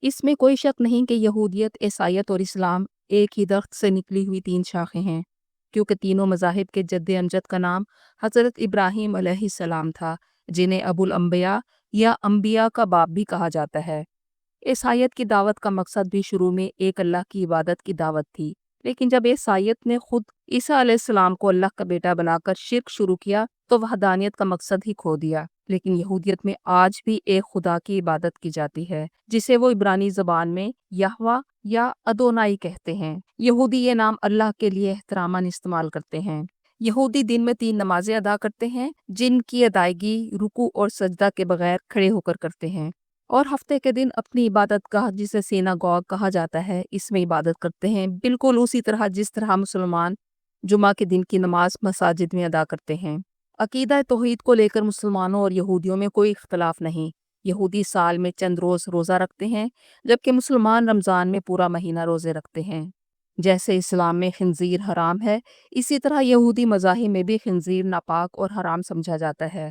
اس میں کوئی شک نہیں کہ یہودیت، عیسائیت اور اسلام ایک ہی درخت سے نکلی ہوئی تین شاخیں ہیں، کیونکہ تینوں مذاہب کے جد امجد کا نام حضرت ابراہیم علیہ السلام تھا، جنہیں ابو الانبیاء یا انبیاء کا باپ بھی کہا جاتا ہے۔ عیسائیت کی دعوت کا مقصد بھی شروع میں ایک اللہ کی عبادت کی دعوت تھی، لیکن جب عیسائیت نے خود عیسیٰ علیہ السلام کو اللہ کا بیٹا بنا کر شرک شروع کیا تو وحدانیت کا مقصد ہی کھو دیا۔ لیکن یہودیت میں آج بھی ایک خدا کی عبادت کی جاتی ہے، جسے وہ عبرانی زبان میں یہوہ یا ادونائی کہتے ہیں۔ یہودی یہ نام اللہ کے لیے احتراماً استعمال کرتے ہیں۔ یہودی دن میں 3 نمازیں ادا کرتے ہیں، جن کی ادائیگی رکوع اور سجدہ کے بغیر کھڑے ہو کر کرتے ہیں، اور ہفتے کے دن اپنی عبادت گاہ جسے سیناگوگ کہا جاتا ہے اس میں عبادت کرتے ہیں، بالکل اسی طرح جس طرح مسلمان جمعہ کے دن کی نماز مساجد میں ادا کرتے ہیں۔ عقیدہ توحید کو لے کر مسلمانوں اور یہودیوں میں کوئی اختلاف نہیں۔ یہودی سال میں چند روز روزہ رکھتے ہیں، جبکہ مسلمان رمضان میں پورا مہینہ روزے رکھتے ہیں۔ جیسے اسلام میں خنزیر حرام ہے، اسی طرح یہودی مذاہب میں بھی خنزیر ناپاک اور حرام سمجھا جاتا ہے۔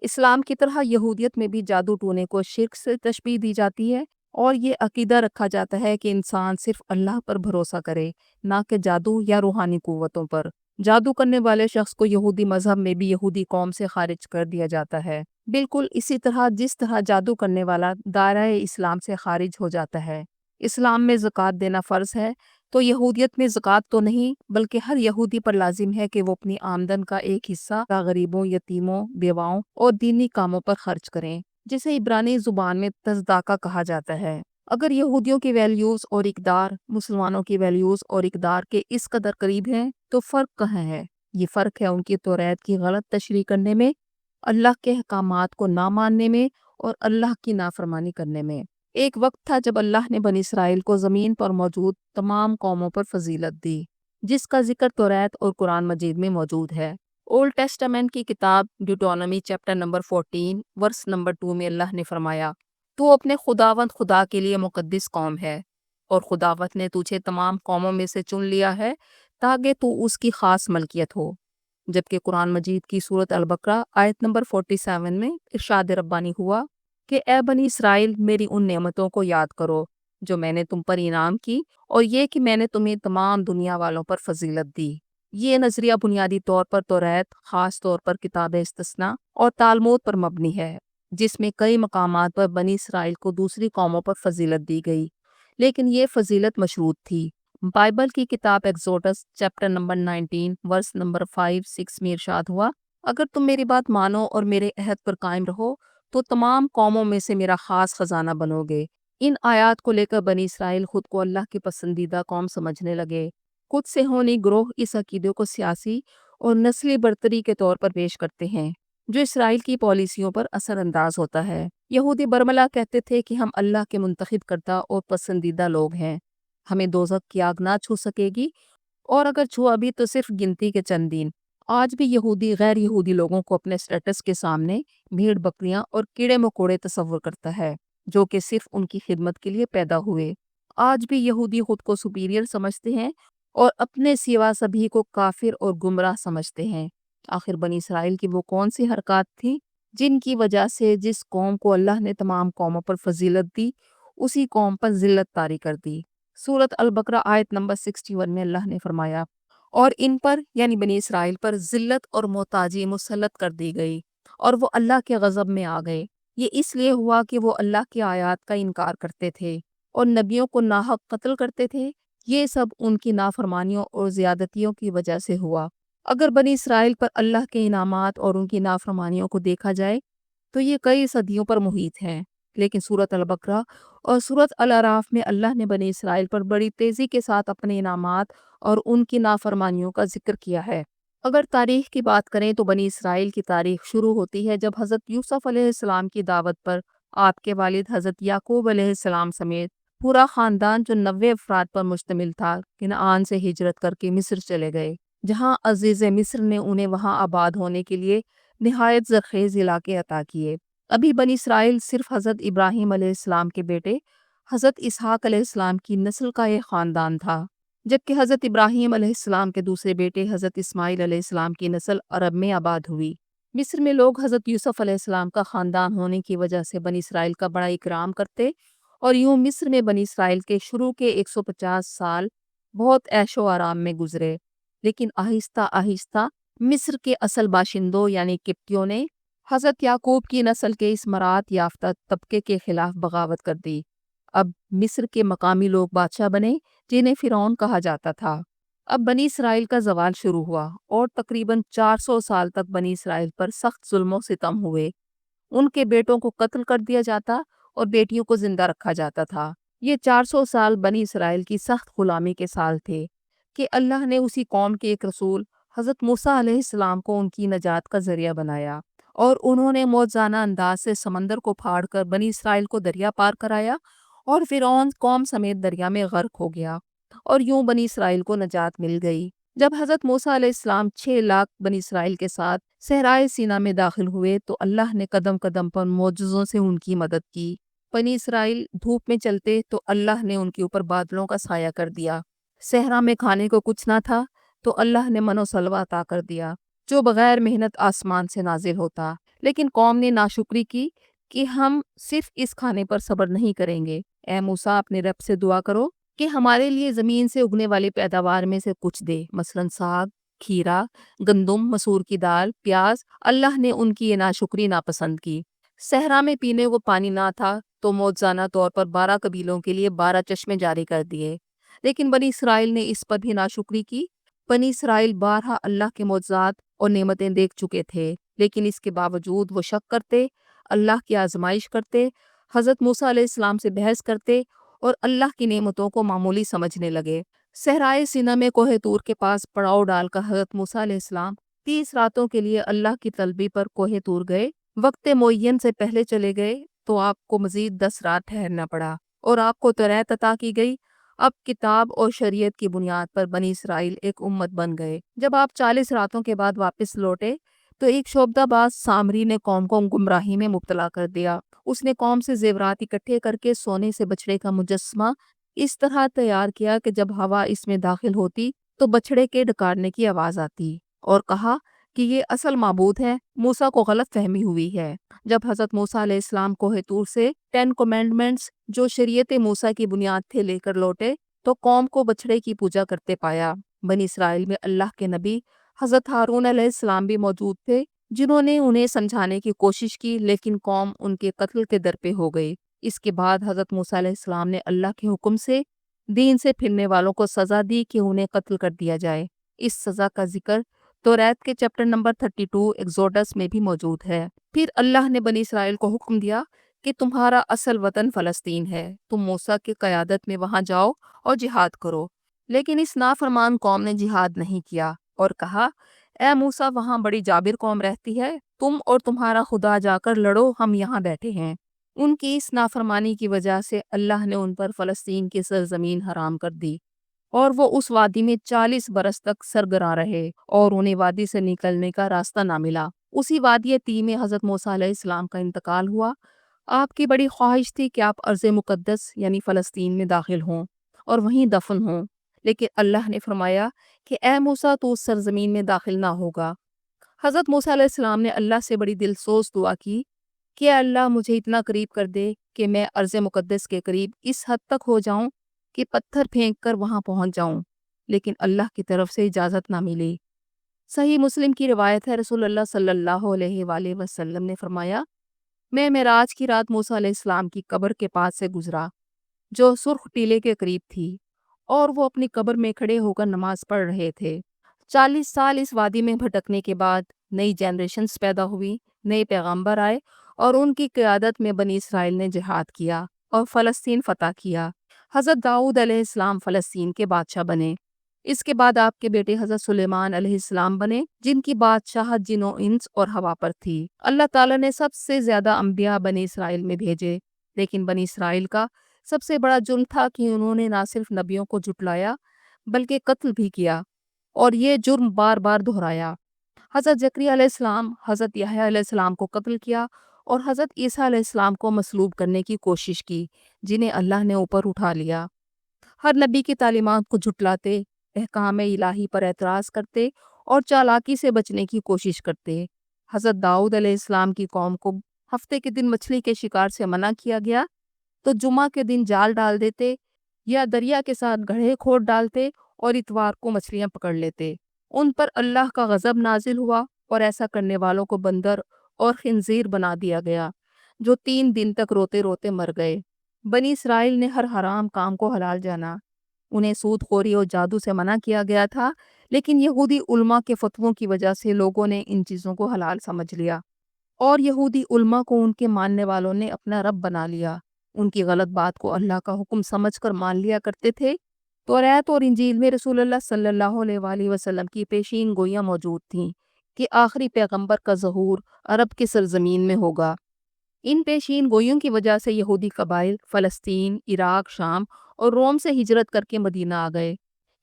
اسلام کی طرح یہودیت میں بھی جادو ٹونے کو شرک سے تشبیہ دی جاتی ہے، اور یہ عقیدہ رکھا جاتا ہے کہ انسان صرف اللہ پر بھروسہ کرے، نہ کہ جادو یا روحانی قوتوں پر۔ جادو کرنے والے شخص کو یہودی مذہب میں بھی یہودی قوم سے خارج کر دیا جاتا ہے، بالکل اسی طرح جس طرح جادو کرنے والا دائرہ اسلام سے خارج ہو جاتا ہے۔ اسلام میں زکوٰۃ دینا فرض ہے، تو یہودیت میں زکوٰۃ تو نہیں، بلکہ ہر یہودی پر لازم ہے کہ وہ اپنی آمدن کا ایک حصہ غریبوں، یتیموں، بیواؤں اور دینی کاموں پر خرچ کریں، جسے عبرانی زبان میں تصداقہ کہا جاتا ہے۔ اگر یہودیوں کی ویلیوز اور اقدار مسلمانوں کی ویلیوز اور اقدار کے اس قدر قریب ہیں تو فرق کہاں ہے؟ یہ فرق ہے ان کی توریت کی غلط تشریح کرنے میں، اللہ کے احکامات کو نہ ماننے میں اور اللہ کی نافرمانی کرنے میں۔ ایک وقت تھا جب اللہ نے بنی اسرائیل کو زمین پر موجود تمام قوموں پر فضیلت دی، جس کا ذکر توریت اور قرآن مجید میں موجود ہے۔ اولڈ ٹیسٹامنٹ کی کتاب ڈیوٹونومی چیپٹر نمبر 14 ورس نمبر 2 میں اللہ نے فرمایا، تو اپنے خداوند خدا کے لیے مقدس قوم ہے، اور خداوند نے تجھے تمام قوموں میں سے چن لیا ہے تاکہ تو اس کی خاص ملکیت ہو۔ جبکہ قرآن مجید کی سورۃ البقرہ آیت نمبر 47 میں ارشاد ربانی ہوا کہ اے بنی اسرائیل، میری ان نعمتوں کو یاد کرو جو میں نے تم پر انعام کی، اور یہ کہ میں نے تمہیں تمام دنیا والوں پر فضیلت دی۔ یہ نظریہ بنیادی طور پر توریت، خاص طور پر کتاب استثناء اور تالمود پر مبنی ہے، جس میں کئی مقامات پر بنی اسرائیل کو دوسری قوموں پر فضیلت دی گئی، لیکن یہ فضیلت مشروط تھی۔ بائبل کی کتاب ایکزوڈس چیپٹر نمبر 19 ورس نمبر 5-6 میں ارشاد ہوا، اگر تم میری بات مانو اور میرے عہد پر قائم رہو تو تمام قوموں میں سے میرا خاص خزانہ بنو گے۔ ان آیات کو لے کر بنی اسرائیل خود کو اللہ کی پسندیدہ قوم سمجھنے لگے۔ خود سے ہونی گروہ اس عقیدے کو سیاسی اور نسلی برتری کے طور پر پیش کرتے ہیں، جو اسرائیل کی پالیسیوں پر اثر انداز ہوتا ہے۔ یہودی برملا کہتے تھے کہ ہم اللہ کے منتخب کردہ اور پسندیدہ لوگ ہیں، ہمیں دوزخ کی آگ نہ چھو سکے گی، اور اگر چھوا بھی تو صرف گنتی کے چند دن۔ آج بھی یہودی غیر یہودی لوگوں کو اپنے سٹیٹس کے سامنے بھیڑ بکریاں اور کیڑے مکوڑے تصور کرتا ہے، جو کہ صرف ان کی خدمت کے لیے پیدا ہوئے۔ آج بھی یہودی خود کو سپیریئر سمجھتے ہیں اور اپنے سوا سبھی کو کافر اور گمراہ سمجھتے ہیں۔ آخر بنی اسرائیل کی وہ کون سی حرکات تھی جن کی وجہ سے جس قوم کو اللہ نے تمام قوموں پر فضیلت دی، اسی قوم پر ذلت طاری کر دی؟ سورۃ البقرہ آیت نمبر 61 میں اللہ نے فرمایا، اور ان پر یعنی بنی اسرائیل پر ذلت اور محتاجی مسلط کر دی گئی، اور وہ اللہ کے غضب میں آ گئے۔ یہ اس لیے ہوا کہ وہ اللہ کی آیات کا انکار کرتے تھے اور نبیوں کو ناحق قتل کرتے تھے۔ یہ سب ان کی نافرمانیوں اور زیادتیوں کی وجہ سے ہوا۔ اگر بنی اسرائیل پر اللہ کے انعامات اور ان کی نافرمانیوں کو دیکھا جائے تو یہ کئی صدیوں پر محیط ہیں، لیکن سورۃ البقرہ اور سورۃ الاعراف میں اللہ نے بنی اسرائیل پر بڑی تیزی کے ساتھ اپنے انعامات اور ان کی نافرمانیوں کا ذکر کیا ہے۔ اگر تاریخ کی بات کریں تو بنی اسرائیل کی تاریخ شروع ہوتی ہے جب حضرت یوسف علیہ السلام کی دعوت پر آپ کے والد حضرت یعقوب علیہ السلام سمیت پورا خاندان جو 90 افراد پر مشتمل تھا، کنعان سے ہجرت کر کے مصر چلے گئے، جہاں عزیز مصر نے انہیں وہاں آباد ہونے کے لیے نہایت زرخیز علاقے عطا کیے۔ ابھی بنی اسرائیل صرف حضرت ابراہیم علیہ السلام کے بیٹے حضرت اسحاق علیہ السلام کی نسل کا ایک خاندان تھا، جبکہ حضرت ابراہیم علیہ السلام کے دوسرے بیٹے حضرت اسماعیل علیہ السلام کی نسل عرب میں آباد ہوئی۔ مصر میں لوگ حضرت یوسف علیہ السلام کا خاندان ہونے کی وجہ سے بنی اسرائیل کا بڑا اکرام کرتے اور یوں مصر میں بنی اسرائیل کے شروع کے 150 سال بہت عیش و آرام میں گزرے، لیکن آہستہ آہستہ مصر کے اصل باشندوں یعنی قبطیوں نے حضرت یعقوب کی نسل کے اس مراد یافتہ طبقے کے خلاف بغاوت کر دی۔ اب مصر کے مقامی لوگ بادشاہ بنے جنہیں فرعون کہا جاتا تھا۔ اب بنی اسرائیل کا زوال شروع ہوا اور تقریباً 400 سال تک بنی اسرائیل پر سخت ظلم و ستم ہوئے۔ ان کے بیٹوں کو قتل کر دیا جاتا اور بیٹیوں کو زندہ رکھا جاتا تھا۔ یہ 400 سال بنی اسرائیل کی سخت غلامی کے سال تھے کہ اللہ نے اسی قوم کے ایک رسول حضرت موسیٰ علیہ السلام کو ان کی نجات کا ذریعہ بنایا، اور انہوں نے معجزانہ انداز سے سمندر کو پھاڑ کر بنی اسرائیل کو دریا پار کرایا، اور فرعون قوم سمیت دریا میں غرق ہو گیا، اور یوں بنی اسرائیل کو نجات مل گئی۔ جب حضرت موسیٰ علیہ السلام 6 لاکھ بنی اسرائیل کے ساتھ صحرائے سینا میں داخل ہوئے تو اللہ نے قدم قدم پر معجزوں سے ان کی مدد کی۔ بنی اسرائیل دھوپ میں چلتے تو اللہ نے ان کے اوپر بادلوں کا سایہ کر دیا۔ صحرا میں کھانے کو کچھ نہ تھا تو اللہ نے من و سلوہ عطا کر دیا جو بغیر محنت آسمان سے نازل ہوتا، لیکن قوم نے ناشکری کی کہ ہم صرف اس کھانے پر صبر نہیں کریں گے۔ اے موسیٰ، اپنے رب سے دعا کرو کہ ہمارے لیے زمین سے اگنے والی پیداوار میں سے کچھ دے، مثلاً ساگ، کھیرا، گندم، مسور کی دال، پیاز۔ اللہ نے ان کی یہ ناشکری ناپسند کی۔ صحرا میں پینے کو پانی نہ تھا تو معجزانہ طور پر 12 قبیلوں کے لیے 12 چشمے جاری کر دیے، لیکن بنی اسرائیل نے اس پر بھی ناشکری کی۔ بنی اسرائیل بارہا اللہ کے معجزات اور نعمتیں دیکھ چکے تھے، لیکن اس کے باوجود وہ شک کرتے، اللہ کی آزمائش کرتے، حضرت موسیٰ علیہ السلام سے بحث کرتے اور اللہ کی نعمتوں کو معمولی سمجھنے لگے۔ صحرائے سینا میں کوہ طور کے پاس پڑاؤ ڈال کر حضرت موسیٰ علیہ السلام 30 راتوں کے لیے اللہ کی طلبی پر کوہ طور گئے۔ وقت معین سے پہلے چلے گئے تو آپ کو مزید 10 رات ٹھہرنا پڑا، اور آپ کو توریت عطا کی گئی۔ اب کتاب اور شریعت کی بنیاد پر بنی اسرائیل ایک امت بن گئے۔ جب آپ 40 راتوں کے بعد واپس لوٹے تو ایک شعبدہ باز سامری نے قوم کو گمراہی میں مبتلا کر دیا۔ اس نے قوم سے زیورات اکٹھے کر کے سونے سے بچڑے کا مجسمہ اس طرح تیار کیا کہ جب ہوا اس میں داخل ہوتی تو بچڑے کے ڈکارنے کی آواز آتی، اور کہا کہ یہ اصل معبود ہے۔ موسیٰ کو غلط فہمی ہوئی ہے۔ جب حضرت موسیٰ علیہ السلام کوہ طور سے 10 کمانڈمنٹس جو شریعت موسیٰ کی بنیاد تھے لے کر لوٹے تو قوم کو بچڑے کی پوجا کرتے پایا۔ بنی اسرائیل میں اللہ کے نبی حضرت ہارون علیہ السلام بھی موجود تھے، جنہوں نے انہیں سمجھانے کی کوشش کی، لیکن قوم ان کے قتل کے در پہ ہو گئی۔ اس کے بعد حضرت موسیٰ علیہ السلام نے اللہ کے حکم سے دین سے پھرنے والوں کو سزا دی کہ انہیں قتل کر دیا جائے۔ اس سزا کا ذکر توریت کے چیپٹر نمبر 32 ایکزوڈس میں بھی موجود ہے۔ پھر اللہ نے بنی اسرائیل کو حکم دیا کہ تمہارا اصل وطن فلسطین ہے، تم موسیٰ کی قیادت میں وہاں جاؤ اور جہاد کرو۔ لیکن اس نافرمان قوم نے جہاد نہیں کیا اور کہا، اے موسیٰ، وہاں بڑی جابر قوم رہتی ہے، تم اور تمہارا خدا جا کر لڑو، ہم یہاں بیٹھے ہیں۔ ان کی اس نافرمانی کی وجہ سے اللہ نے ان پر فلسطین کی سرزمین حرام کر دی، اور وہ اس وادی میں 40 برس تک سرگراں رہے اور انہیں وادی سے نکلنے کا راستہ نہ ملا۔ اسی وادی طی میں حضرت موسیٰ علیہ السلام کا انتقال ہوا۔ آپ کی بڑی خواہش تھی کہ آپ ارض مقدس یعنی فلسطین میں داخل ہوں اور وہیں دفن ہوں، لیکن اللہ نے فرمایا کہ اے موسیٰ، تو اس سرزمین میں داخل نہ ہوگا۔ حضرت موسیٰ علیہ السلام نے اللہ سے بڑی دلسوز دعا کی کہ اے اللہ، مجھے اتنا قریب کر دے کہ میں ارض مقدس کے قریب اس حد تک ہو جاؤں کہ پتھر پھینک کر وہاں پہنچ جاؤں، لیکن اللہ کی طرف سے اجازت نہ ملی۔ صحیح مسلم کی روایت ہے، رسول اللہ صلی اللہ علیہ وآلہ وسلم نے فرمایا، میں معراج کی رات موسیٰ علیہ السلام کی قبر کے پاس سے گزرا جو سرخ ٹیلے کے قریب تھی، اور وہ اپنی قبر میں کھڑے ہو کر نماز پڑھ رہے تھے۔ 40 سال اس وادی میں بھٹکنے کے بعد نئی جنریشنز پیدا ہوئی، نئے پیغمبر آئے، اور ان کی قیادت میں بنی اسرائیل نے جہاد کیا اور فلسطین فتح کیا۔ حضرت داؤد علیہ السلام فلسطین کے بادشاہ بنے۔ اس کے بعد آپ کے بیٹے حضرت سلیمان علیہ السلام بنے، جن کی بادشاہت جن و انس اور ہوا پر تھی۔ اللہ تعالیٰ نے سب سے زیادہ انبیاء بنی اسرائیل میں بھیجے، لیکن بنی اسرائیل کا سب سے بڑا جرم تھا کہ انہوں نے نہ صرف نبیوں کو جھٹلایا بلکہ قتل بھی کیا، اور یہ جرم بار بار دہرایا۔ حضرت زکریا علیہ السلام حضرت یحییٰ علیہ السلام کو قتل کیا اور حضرت عیسیٰ علیہ السلام کو مصلوب کرنے کی کوشش کی، جنہیں اللہ نے اوپر اٹھا لیا۔ ہر نبی کی تعلیمات کو جھٹلاتے، احکام الہی پر اعتراض کرتے اور چالاکی سے بچنے کی کوشش کرتے۔ حضرت داؤد علیہ السلام کی قوم کو ہفتے کے دن مچھلی کے شکار سے منع کیا گیا، تو جمعہ کے دن جال ڈال دیتے یا دریا کے ساتھ گڑھے کھود ڈالتے اور اتوار کو مچھلیاں پکڑ لیتے۔ ان پر اللہ کا غضب نازل ہوا اور ایسا کرنے والوں کو بندر اور خنزیر بنا دیا گیا جو 3 دن تک روتے روتے مر گئے۔ بنی اسرائیل نے ہر حرام کام کو حلال جانا۔ انہیں سود خوری اور جادو سے منع کیا گیا تھا، لیکن یہودی علماء کے فتووں کی وجہ سے لوگوں نے ان چیزوں کو حلال سمجھ لیا اور یہودی علماء کو ان کے ماننے والوں نے اپنا رب بنا لیا۔ ان کی غلط بات کو اللہ کا حکم سمجھ کر مان لیا کرتے تھے۔ توریت اور انجیل میں رسول اللہ صلی اللہ علیہ وآلہ وسلم کی پیشین گوئیاں موجود تھیں کہ آخری پیغمبر کا ظہور عرب کی سرزمین میں ہوگا۔ ان پیشین گوئیوں کی وجہ سے یہودی قبائل فلسطین، عراق، شام اور روم سے ہجرت کر کے مدینہ آ گئے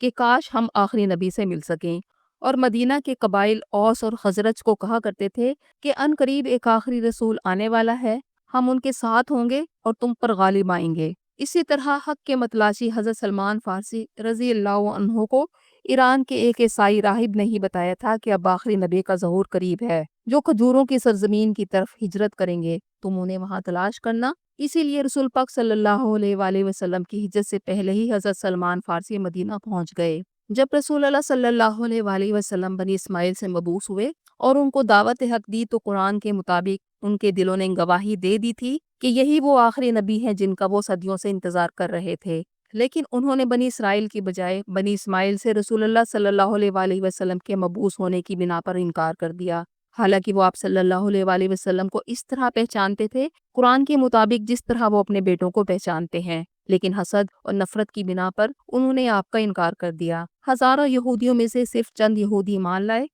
کہ کاش ہم آخری نبی سے مل سکیں، اور مدینہ کے قبائل اوس اور خزرج کو کہا کرتے تھے کہ ان قریب ایک آخری رسول آنے والا ہے، ہم ان کے ساتھ ہوں گے اور تم پر غالب آئیں گے۔ اسی طرح حق کے متلاشی حضرت سلمان فارسی رضی اللہ عنہ کو ایران کے ایک عیسائی راہب نے ہی بتایا تھا کہ اب آخری نبی کا ظہور قریب ہے جو کھجوروں کی سرزمین کی طرف ہجرت کریں گے، تم انہیں وہاں تلاش کرنا۔ اسی لیے رسول پاک صلی اللہ علیہ وآلہ وسلم کی ہجرت سے پہلے ہی حضرت سلمان فارسی مدینہ پہنچ گئے۔ جب رسول اللہ صلی اللہ علیہ وآلہ وسلم بنی اسماعیل سے مبعوث ہوئے اور ان کو دعوت حق دی تو قرآن کے مطابق ان کے دلوں نے گواہی دے دی تھی کہ یہی وہ آخری نبی ہیں جن کا وہ صدیوں سے انتظار کر رہے تھے، لیکن انہوں نے بنی اسرائیل کی بجائے بنی اسماعیل سے رسول اللہ صلی اللہ علیہ وآلہ وسلم کے مبعوث ہونے کی بنا پر انکار کر دیا، حالانکہ وہ آپ صلی اللہ علیہ وآلہ وسلم کو اس طرح پہچانتے تھے قرآن کے مطابق جس طرح وہ اپنے بیٹوں کو پہچانتے ہیں، لیکن حسد اور نفرت کی بنا پر انہوں نے آپ کا انکار کر دیا۔ ہزاروں یہودیوں میں سے صرف چند یہودی ایمان لائے،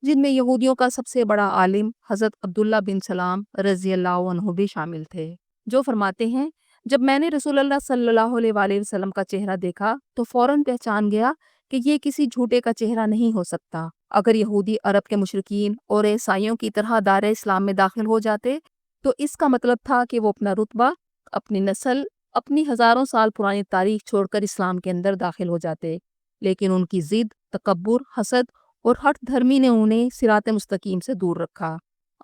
جن میں یہودیوں کا سب سے بڑا عالم حضرت عبداللہ بن سلام رضی اللہ عنہ بھی شامل تھے، جو فرماتے ہیں جب میں نے رسول اللہ صلی اللہ علیہ وآلہ وسلم کا چہرہ دیکھا تو فوراً پہچان گیا کہ یہ کسی جھوٹے کا چہرہ نہیں ہو سکتا۔ اگر یہودی عرب کے مشرکین اور عیسائیوں کی طرح دار اسلام میں داخل ہو جاتے تو اس کا مطلب تھا کہ وہ اپنا رتبہ، اپنی نسل، اپنی ہزاروں سال پرانی تاریخ چھوڑ کر اسلام کے اندر داخل ہو جاتے، لیکن ان کی ضد، تکبر، حسد اور ہٹ دھرمی نے انہیں صراط مستقیم سے دور رکھا۔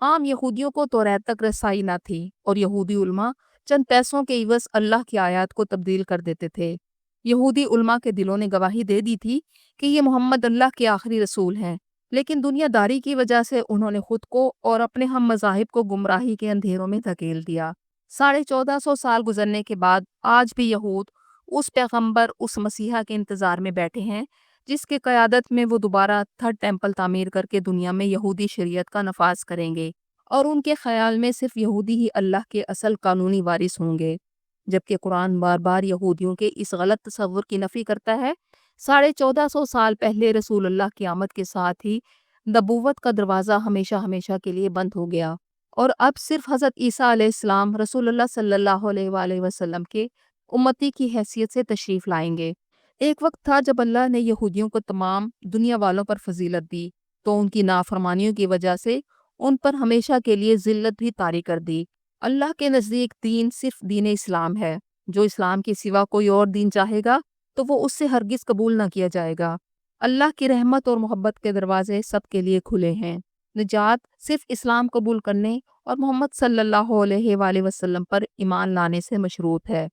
عام یہودیوں کو توریت تک رسائی نہ تھی اور یہودی علماء چند پیسوں کے عوض اللہ کی آیات کو تبدیل کر دیتے تھے۔ یہودی علماء کے دلوں نے گواہی دے دی تھی کہ یہ محمد اللہ کے آخری رسول ہیں، لیکن دنیا داری کی وجہ سے انہوں نے خود کو اور اپنے ہم مذاہب کو گمراہی کے اندھیروں میں دھکیل دیا۔ 1450 سال گزرنے کے بعد آج بھی یہود اس پیغمبر، اس مسیحا کے انتظار میں بیٹھے ہیں جس کے قیادت میں وہ دوبارہ 3rd ٹیمپل تعمیر کر کے دنیا میں یہودی شریعت کا نفاذ کریں گے، اور ان کے خیال میں صرف یہودی ہی اللہ کے اصل قانونی وارث ہوں گے، جبکہ قرآن بار بار یہودیوں کے اس غلط تصور کی نفی کرتا ہے۔ 1450 سال پہلے رسول اللہ کی آمد کے ساتھ ہی نبوت کا دروازہ ہمیشہ ہمیشہ کے لیے بند ہو گیا، اور اب صرف حضرت عیسیٰ علیہ السلام رسول اللہ صلی اللہ علیہ وآلہ وسلم کے امتی کی حیثیت سے تشریف لائیں گے۔ ایک وقت تھا جب اللہ نے یہودیوں کو تمام دنیا والوں پر فضیلت دی، تو ان کی نافرمانیوں کی وجہ سے ان پر ہمیشہ کے لیے ذلت بھی طاری کر دی۔ اللہ کے نزدیک دین صرف دین اسلام ہے، جو اسلام کے سوا کوئی اور دین چاہے گا تو وہ اس سے ہرگز قبول نہ کیا جائے گا۔ اللہ کی رحمت اور محبت کے دروازے سب کے لیے کھلے ہیں۔ نجات صرف اسلام قبول کرنے اور محمد صلی اللہ علیہ وآلہ وسلم پر ایمان لانے سے مشروط ہے۔